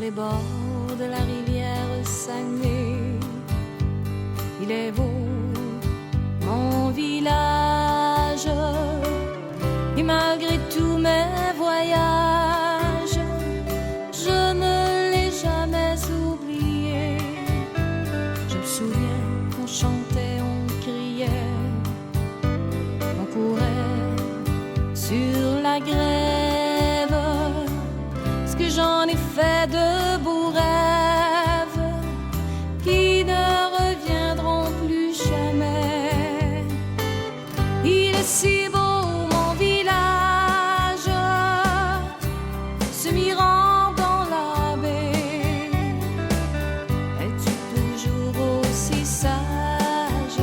les bords de la rivière Saguenay. Il est beau, mon village, et malgré tous mes voyages, je ne l'ai jamais oublié. Je me souviens qu'on chantait, on criait, on courait sur la grève. Ce que j'en ai fait de beaux rêves qui ne reviendront plus jamais. Il est si beau mon village, se mirant dans la baie. Es-tu toujours aussi sage?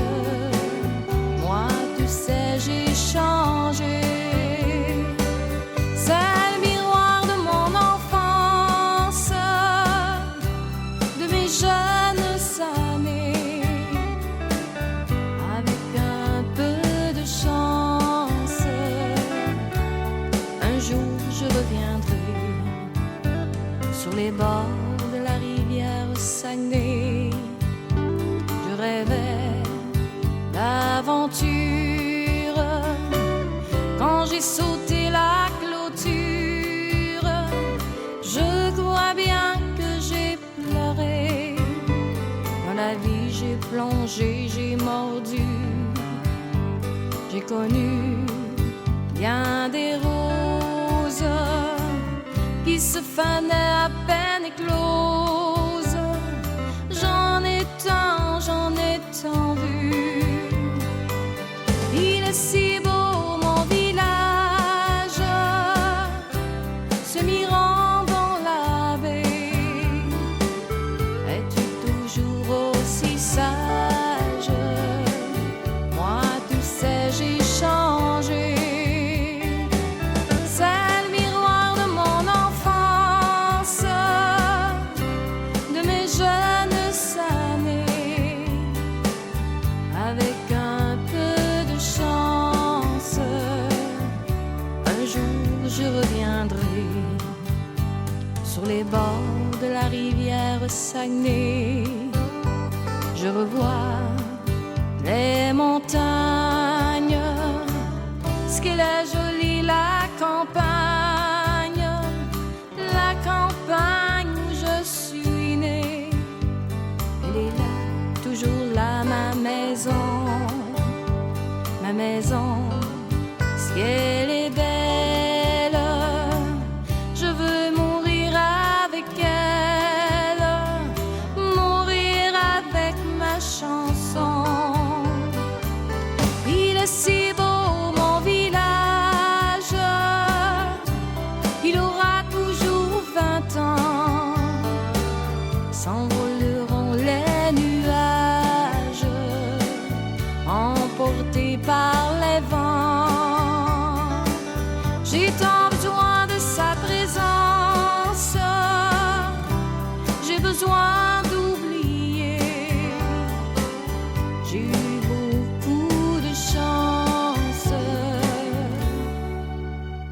Moi tu sais j'ai changé. C'est le miroir de mon enfance, de mes jeunes années. Avec un peu de chance, un jour je reviendrai sur les bords de la rivière Saguenay. Je rêvais d'aventure quand j'ai sauté la clôture. Je crois bien que j'ai pleuré. Dans la vie j'ai plongé, j'ai mordu. J'ai connu bien des roses qui se fanaient à peine écloses. J'en ai tant vu. Il est si beau mon village, se mirant dans la baie. Es-tu toujours aussi sage? Moi tu sais j'ai changé. C'est le miroir de mon enfance, de mes jeunes années. Avec un peu de chance, un jour je reviendrai sur les bords de la rivière Saguenay. Je revois les montagnes, ce qu'elle est jolie la campagne où je suis née. Elle est là, toujours là, ma maison, si elle est belle, je veux mourir avec elle, mourir avec ma chanson. Il est si beau mon village, il aura toujours 20 ans. S'envoleront les nuages, emportés par les vents. J'ai tant besoin de sa présence, j'ai besoin d'oublier. J'ai eu beaucoup de chance,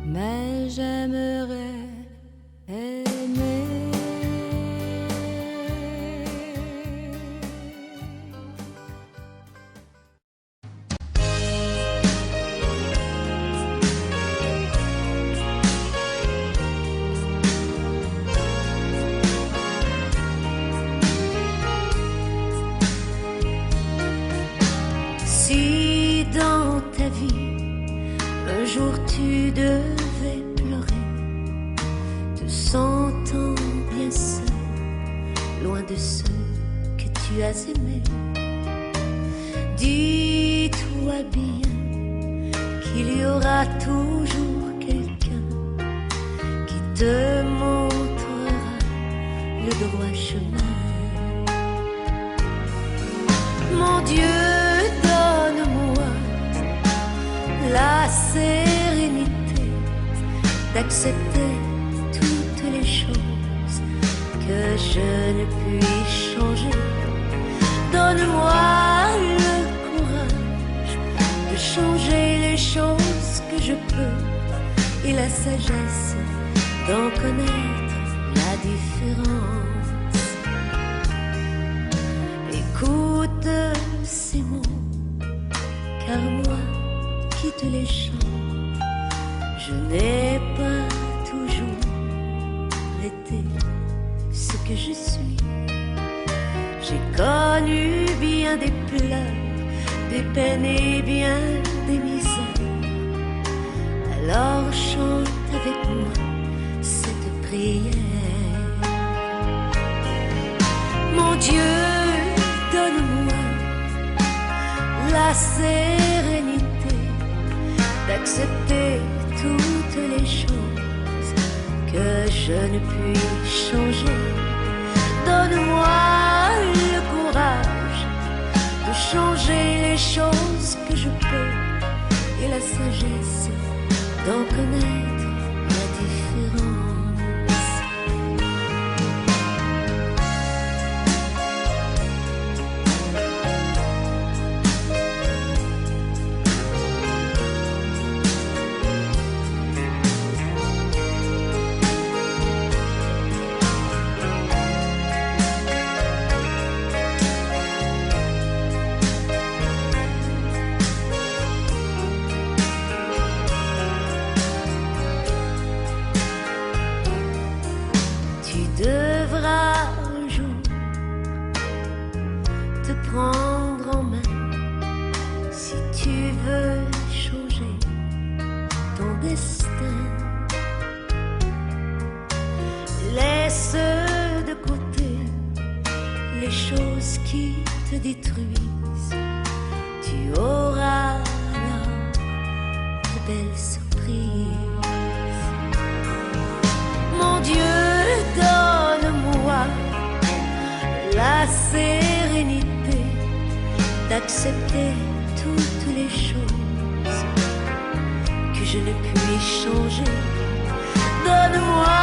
mais j'aimerais aimer. Si dans ta vie un jour tu devais pleurer, te sentant bien seul, loin de ceux que tu as aimés, dis-toi bien qu'il y aura toujours quelqu'un qui te montrera le droit chemin. Mon Dieu, donne-moi la sérénité d'accepter toutes les choses que je ne puis changer. Donne-moi le courage de changer les choses que je peux et la sagesse d'en connaître la différence. Écoute ces mots, car moi qui te les chante, je n'ai pas toujours été ce que je suis. J'ai connu bien des pleurs, des peines et bien des misères. Alors chante avec moi cette prière. Mon Dieu, donne-moi la sérénité d'accepter toutes les choses que je ne puis changer. Donne-moi le courage de changer les choses que je peux et la sagesse d'en connaître la différence. Devras un jour te prendre en main si tu veux changer ton destin. Laisse de côté les choses qui te détruisent. Tu auras là de belles surprises. Mon Dieu, donne-moi la sérénité d'accepter toutes les choses que je ne puis changer. Donne-moi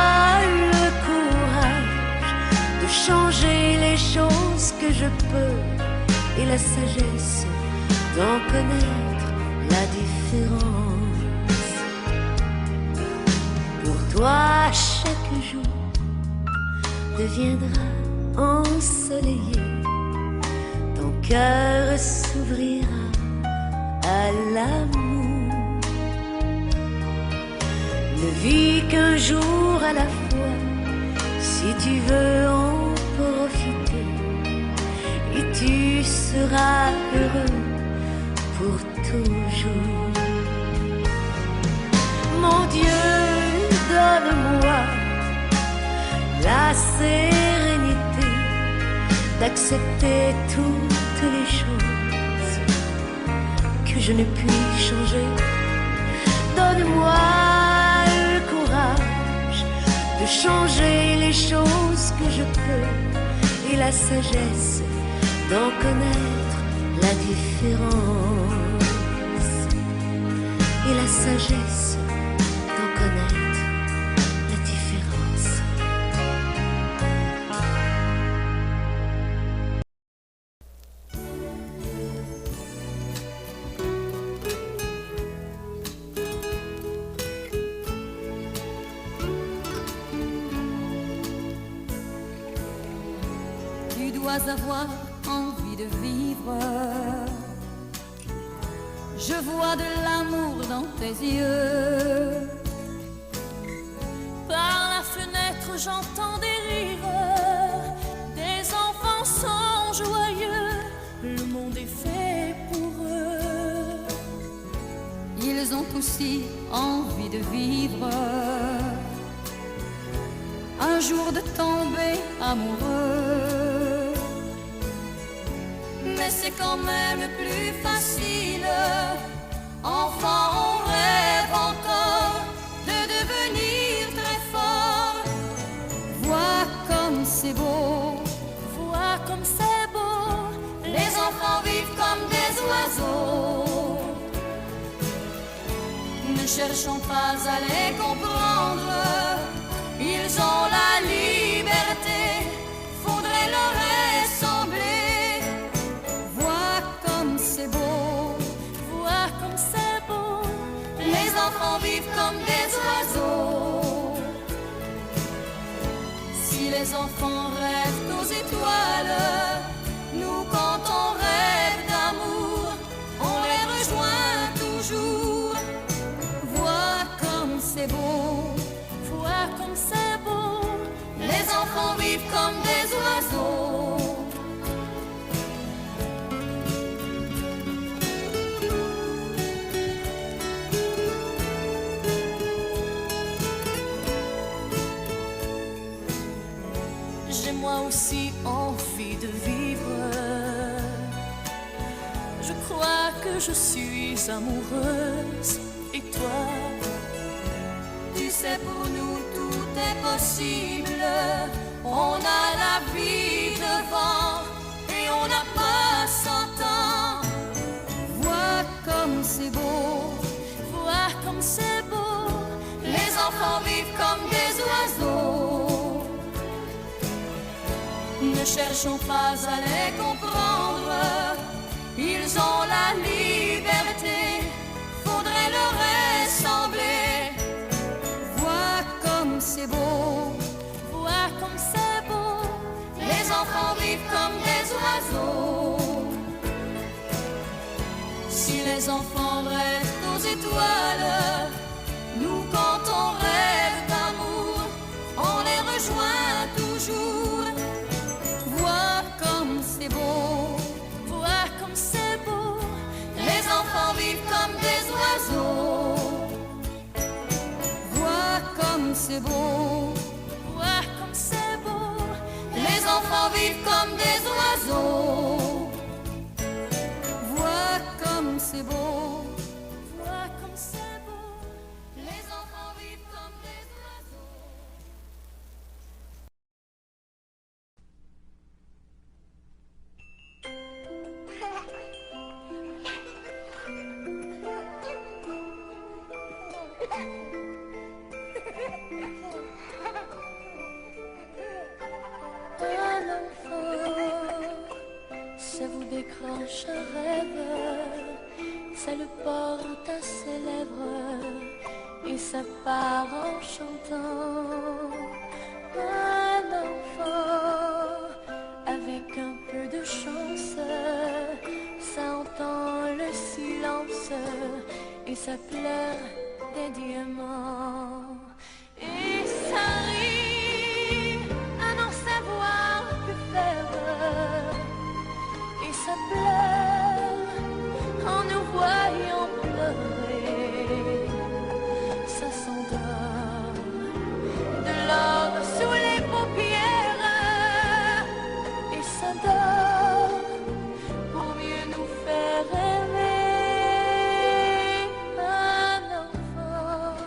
le courage de changer les choses que je peux et la sagesse d'en connaître la différence. Pour toi, chaque jour deviendra ensoleillé, ton cœur s'ouvrira à l'amour. Ne vis qu'un jour à la fois, si tu veux en profiter, et tu seras heureux pour toujours. Mon Dieu, donne-moi la sérénité d'accepter toutes les choses que je ne puis changer. Donne-moi le courage de changer les choses que je peux et la sagesse d'en connaître la différence. Et la sagesse d'en connaître la différence. Tu dois avoir envie de vivre. Je vois de l'amour dans tes yeux. Par la fenêtre j'entends des rires. Des enfants sont joyeux. Le monde est fait pour eux. Ils ont aussi envie de vivre. Un jour de tomber amoureux. Mais c'est quand même plus facile. Enfant, on rêve encore de devenir très fort. Vois comme c'est beau, vois comme c'est beau. Les enfants vivent comme des oiseaux. Ne cherchons pas à les comprendre. Ils ont la liberté, faudrait leur ressembler. Vois comme c'est beau, vois comme c'est beau. Les enfants vivent comme des oiseaux. Si les enfants rêvent aux étoiles, nous quand on rêve d'amour, on les rejoint toujours. Vois comme c'est beau, vois comme c'est beau. Les enfants vivent comme des oiseaux. J'ai moi aussi envie de vivre. Je crois que je suis amoureuse. Et toi? Tu sais, pour nous tout est possible. On a la vie devant et on n'a pas 100 ans. Vois comme c'est beau, vois comme c'est beau. Les enfants vivent comme des oiseaux. Ne cherchons pas à les comprendre. Ils ont la liberté, faudrait leur ressembler. Vois comme c'est beau, vois comme c'est beau. Les enfants vivent comme des oiseaux. Si les enfants rêvent aux étoiles, nous quand on rêve d'amour, on les rejoint toujours. Vois comme c'est beau, vois comme c'est beau. Les enfants vivent comme des oiseaux. Vois comme c'est beau, vois comme c'est beau. Les enfants vivent comme des oiseaux. Vois comme c'est beau, vois comme c'est beau. Les enfants vivent comme des oiseaux. Un enfant, ça vous décroche un rêve, ça le porte à ses lèvres et ça part en chantant. Un enfant, avec un peu de chance, ça entend le silence et ça pleure des diamants. Et ça rit à n'en savoir que faire. Et ça pleure en nous voyant pleurer. Ça s'endort de l'or sous les paupières. Et ça dort pour mieux nous faire rêver. Un enfant,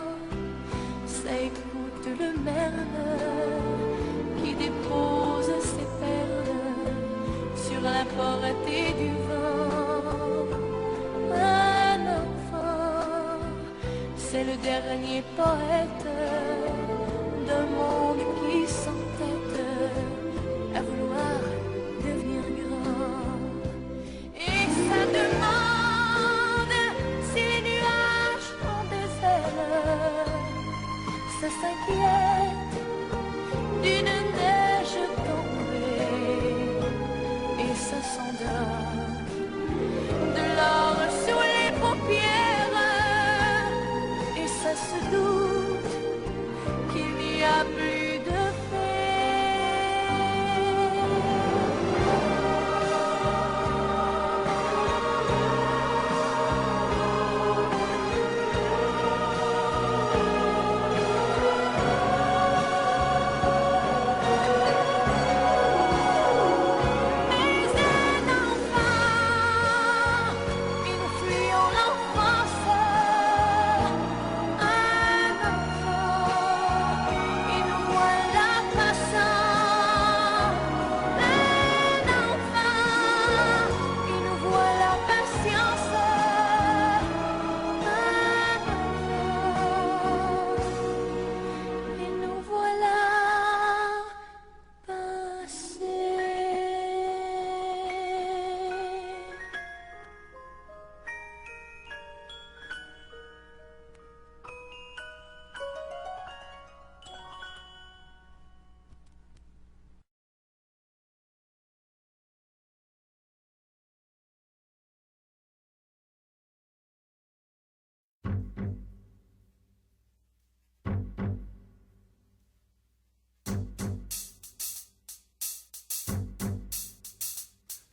ça écoute le merle qui dépose ses perles sur la portée du vent. Un enfant, c'est le dernier poète d'un monde qui s'entête à vouloir devenir grand. Et ça demande si les nuages ont des ailes. Ça s'inquiète d'une neige tombée et ça s'endort de l'or sous les paupières et ça se doute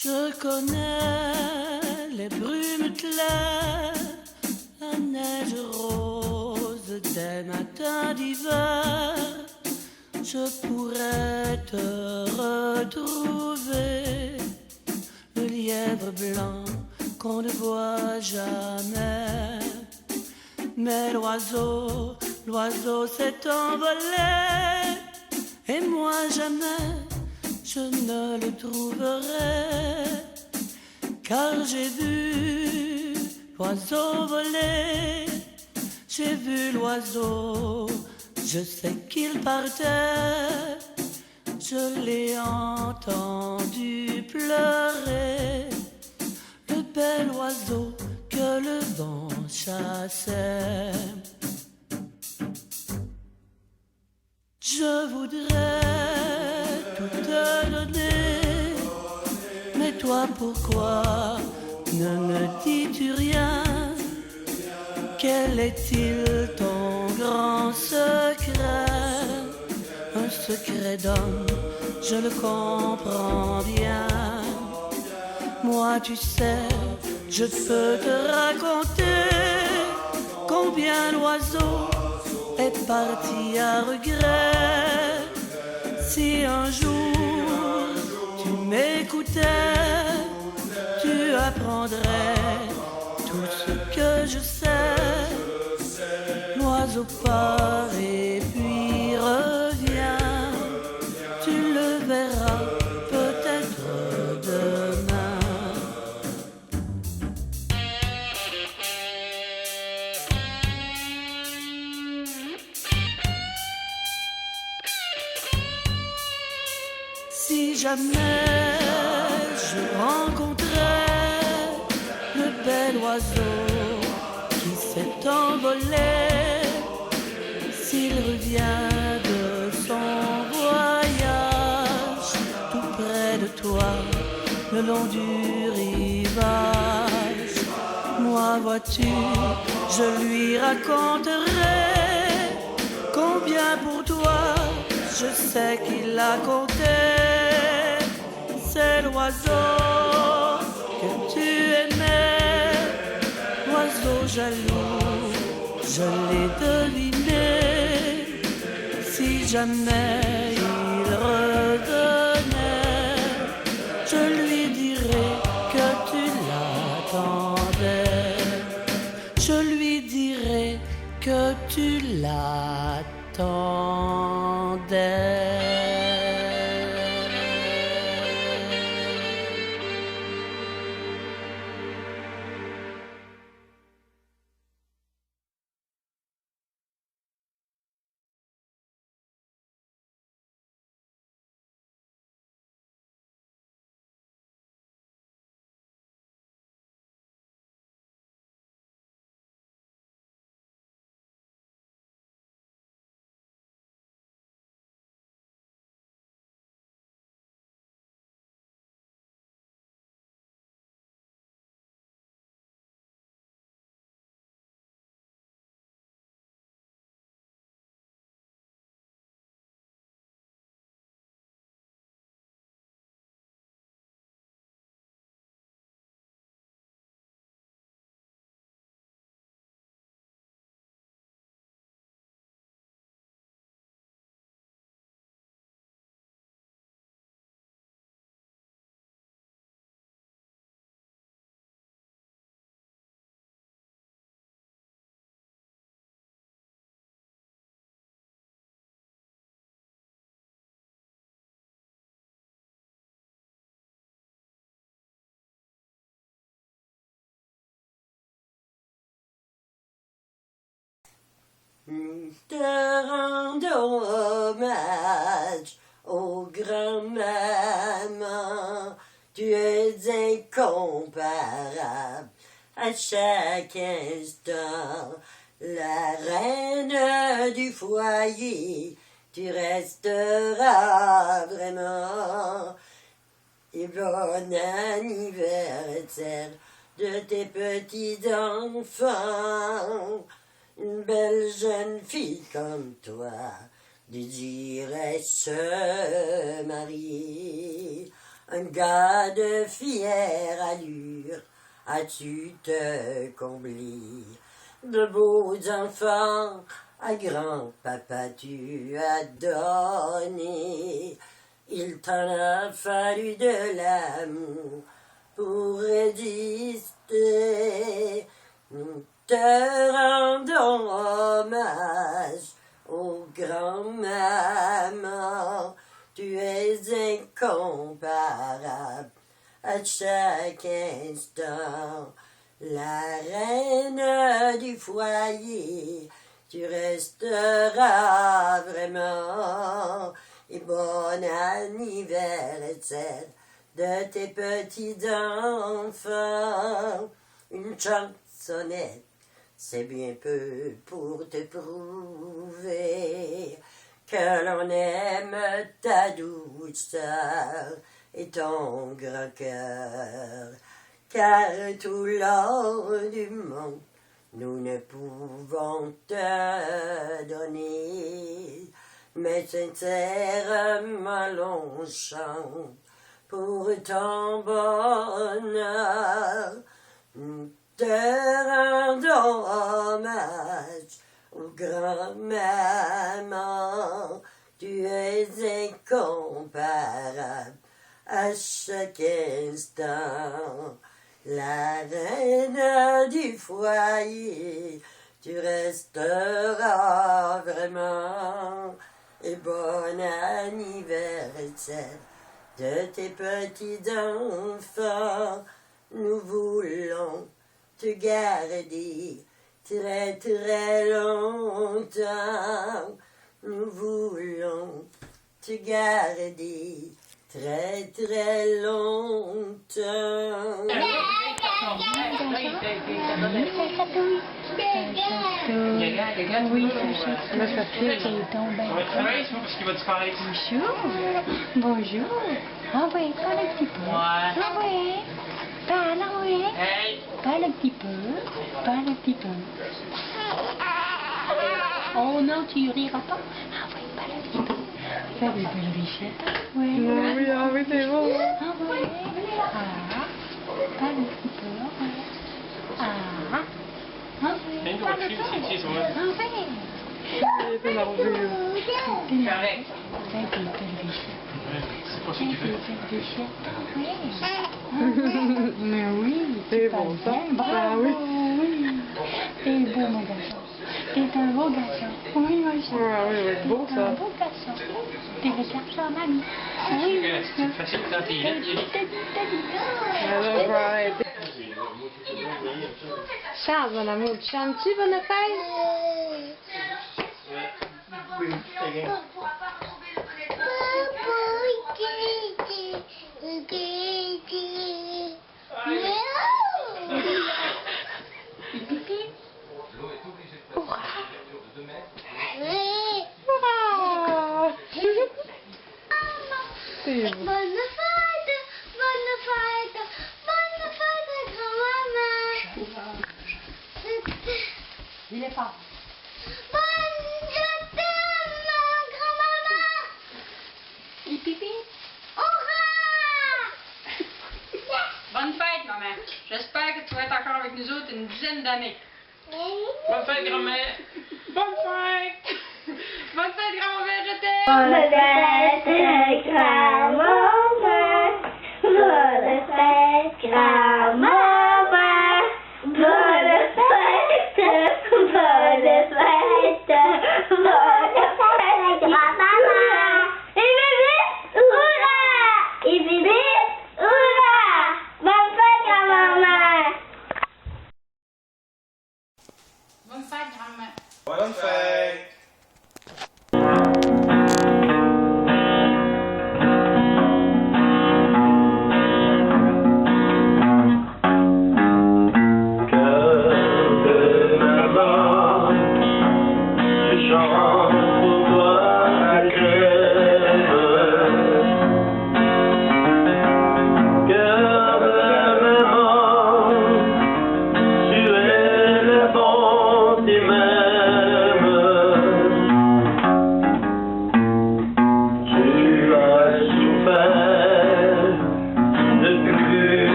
Je connais les brumes claires, la neige rose des matins d'hiver. Je pourrais te retrouver, le lièvre blanc qu'on ne voit jamais. Mais l'oiseau s'est envolé, et moi jamais je ne le trouverai. Car j'ai vu l'oiseau voler, j'ai vu l'oiseau, je sais qu'il partait. Je l'ai entendu pleurer, le bel oiseau que le vent chassait. Je voudrais tout te donner, mais toi pourquoi ne me dis-tu rien? Quel est-il ton grand secret? Un secret d'homme, je le comprends bien. Moi tu sais, je peux te raconter combien l'oiseau est parti à regret. Si un jour tu m'écoutais, tu apprendrais tout ce que je sais. L'oiseau part et puis revient, tu le verras peut-être demain. Si jamais je rencontrais le bel oiseau qui s'est envolé, s'il revient de son voyage tout près de toi, le long du rivage, moi vois-tu, je lui raconterai combien pour toi je sais qu'il a compté. C'est l'oiseau que tu aimais, l'oiseau jaloux, je l'ai deviné. Si jamais il revenait, je lui dirais que tu l'attendais. Je lui dirais que tu l'attendais. Te rendons hommage ô grand-maman, tu es incomparable à chaque instant, la reine du foyer, tu resteras vraiment. Et bon anniversaire de tes petits enfants. Une belle jeune fille comme toi désirait se marier. un gars de fière allure, as-tu te comblé de beaux enfants, à grand-papa tu as donné. Il t'en a fallu de l'amour pour résister. Nous te rendons hommage, ô grand-maman. Tu es incomparable à chaque instant. La reine du foyer, tu resteras vraiment. Et bon anniversaire de tes petits-enfants. Une chansonnette, c'est bien peu pour te prouver que l'on aime ta douceur et ton grand cœur. Car tout l'or du monde, nous ne pouvons te donner. Mais sincèrement l'on chante pour ton bonheur. Nous te rendons hommage, ô grand-maman. Tu es incomparable à chaque instant. La reine du foyer, tu resteras vraiment. Et bon anniversaire de tes petits-enfants. Nous voulons te garder très très longtemps. Nous voulons te garder très très longtemps. Oui, ça fait ton bain. Bonjour. Bonjour. Ah oui, parle un petit peu. Ah oui. Parle, ah oui. Parle un petit peu. Parle un petit peu. Oh non, tu riras pas. Ah oui, parle un petit peu. Fais des belles richettes. Oui. Ah oui, c'est bon. Ah oui. Ah. Parle un petit peu. Ah. Ah oui. Parle un peu. Ah oui. C'est merveilleux. Fais des belles richettes. C'est pas ce que tu fais. Mais oui, C'est bon ça. bravo, Ah oui. oui. T'es beau mon garçon. T'es un beau garçon. Oui, moi aussi. Ouais, oui, oui, beau T'es ça. un beau garçon. T'es le garçon à mamie. Oui, C'est facile quand t'es là. Alors, je vais arrêter. Chante, mon amour. Tu chantes-tu, bonne fête? C'est bon. Bonne fête, grand-maman. dis-le pas. Je t'aime, grand-maman. Pipi. Bonne fête, maman. J'espère que tu vas être encore avec nous autres une dizaine d'années. Bonne fête, grand-mère. Bonne fête! Bonne fête, grand-mère, je t'aime! Bonne fête, grand-maman. Bonne fête, grand-maman. Bonne fête, bonne fête, grand-maman. Et bébé, hurrah! Et bébé, hurrah! Bonne fête, grand-maman. Bonne fête, grand-mère. Bonne fête.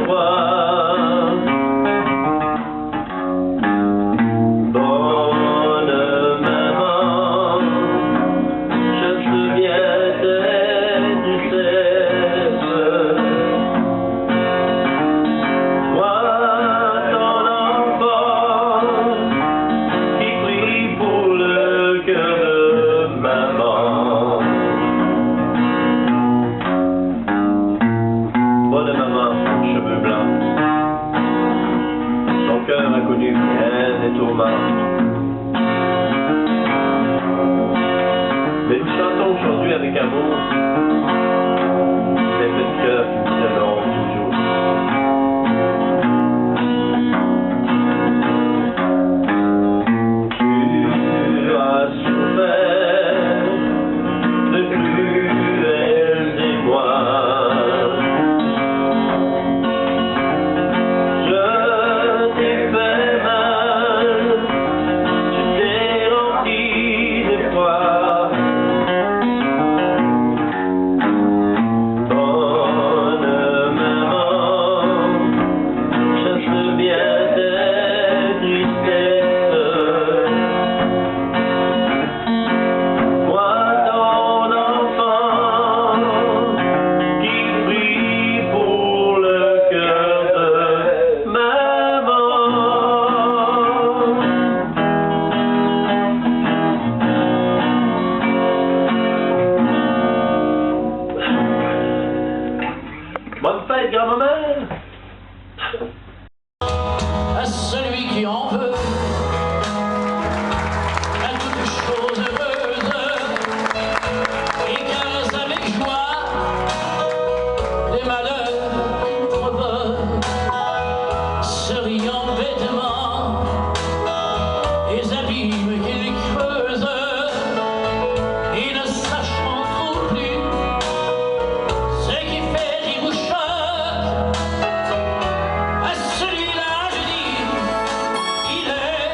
joie. Bonne maman, je me souviens des tristesses. Moi, ton enfant, qui prie pour le cœur de maman. Bonne maman, cheveux blancs, son cœur a connu bien des tourments. Mais nous chantons aujourd'hui avec amour ces petits cœurs qui nous aimeront toujours. Tu as souffert de cruels émois. Je t'ai fait mal, tu t'es rempli de foi. Bonne maman, je me souviens des tristesses. Moi, ton enfant, qui prie pour le cœur de maman. Bonne fête, grand-maman! À celui qui en veut, à toutes choses heureuses, et caresse avec joie les malheurs qu'il provoque, se riant bêtement, les abîmes qu'il creuse, et ne sachant trop plus ce qui fait rire ou choque. À celui-là, je dis, il est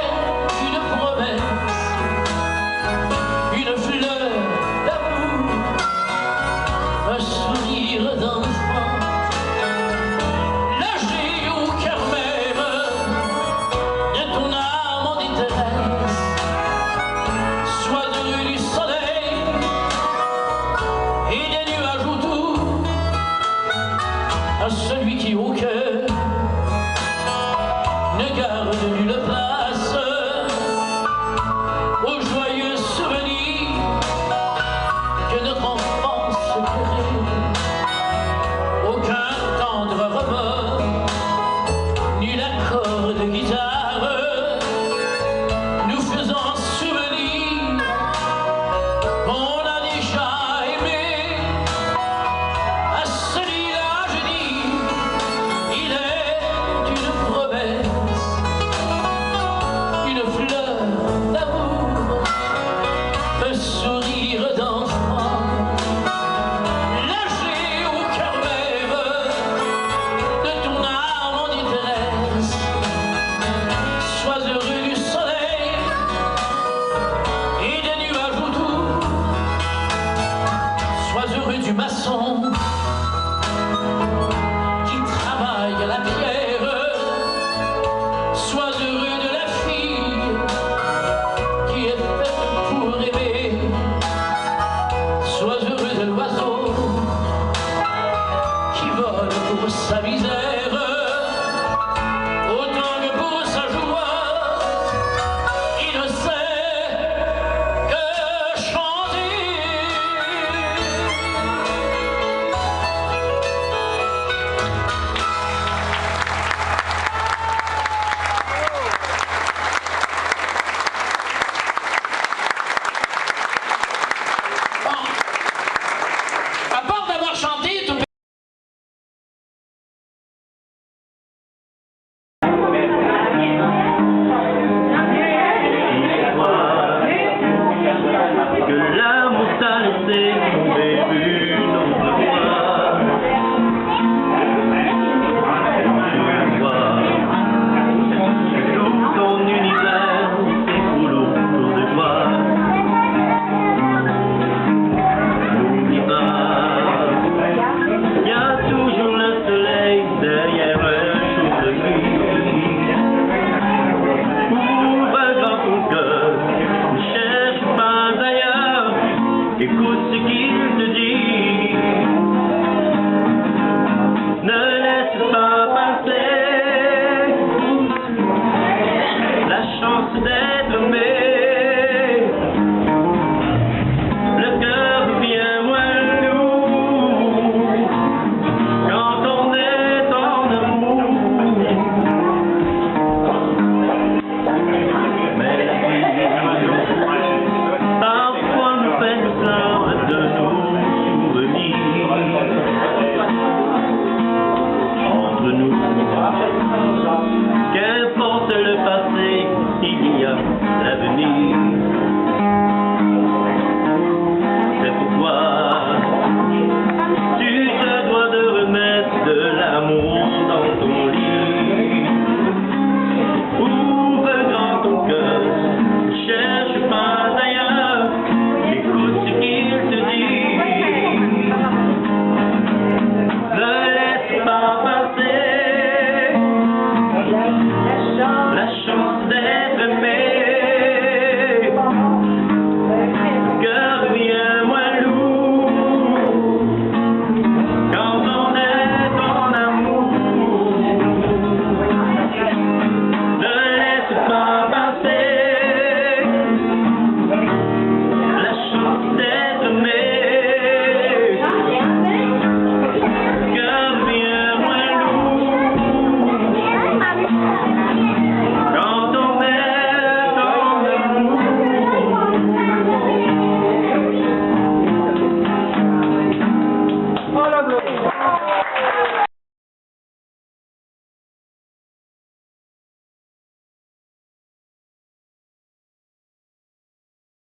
ton